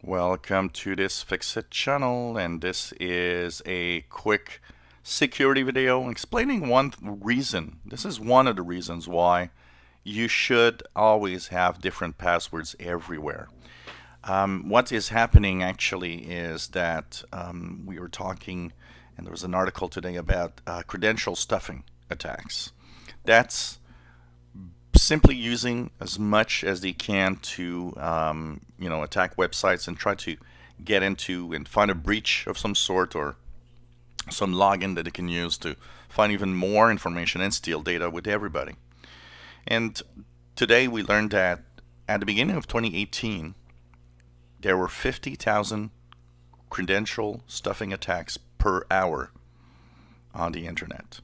Welcome to this Fixit channel, and this is a quick security video explaining one reason. This is one of the reasons why you should always have different passwords everywhere. What is happening actually is that we were talking, and there was an article today about credential stuffing attacks. That's simply using as much as they can to attack websites and try to get into and find a breach of some sort or some login that they can use to find even more information and steal data with everybody. And today we learned that at the beginning of 2018 there were 50,000 credential stuffing attacks per hour on the internet,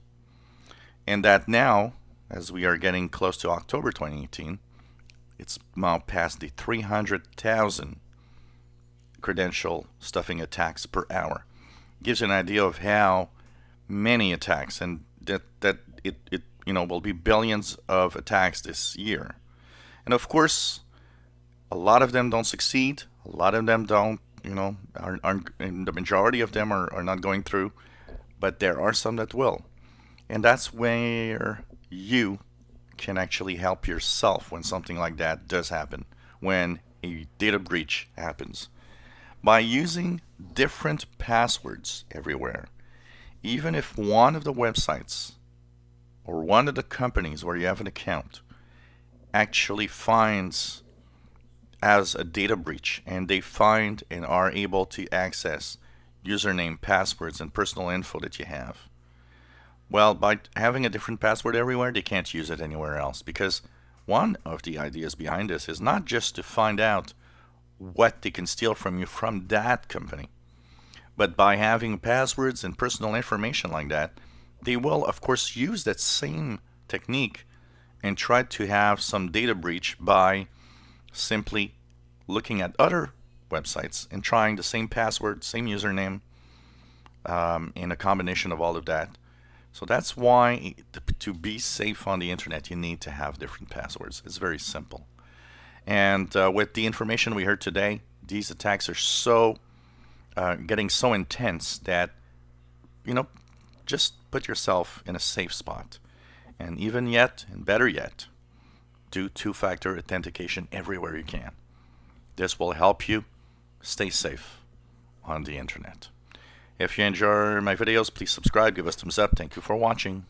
and that now, as we are getting close to October 2018, it's now past the 300,000 credential stuffing attacks per hour. Gives you an idea of how many attacks, and that it will be billions of attacks this year. And of course, a lot of them don't succeed. A lot of them don't, and the majority of them are not going through, but there are some that will. And that's where you can actually help yourself when something like that does happen, when a data breach happens, by using different passwords everywhere. Even if one of the websites or one of the companies where you have an account actually finds as a data breach, and they find and are able to access username, passwords, and personal info that you have, well, by having a different password everywhere, they can't use it anywhere else, because one of the ideas behind this is not just to find out what they can steal from you from that company, but by having passwords and personal information like that, they will of course use that same technique and try to have some data breach by simply looking at other websites and trying the same password, same username, in a combination of all of that. So that's why to be safe on the internet, you need to have different passwords. It's very simple. And with the information we heard today, these attacks are getting so intense that, just put yourself in a safe spot. And even yet, and better yet, do two-factor authentication everywhere you can. This will help you stay safe on the internet. If you enjoy my videos, please subscribe, give us a thumbs up. Thank you for watching.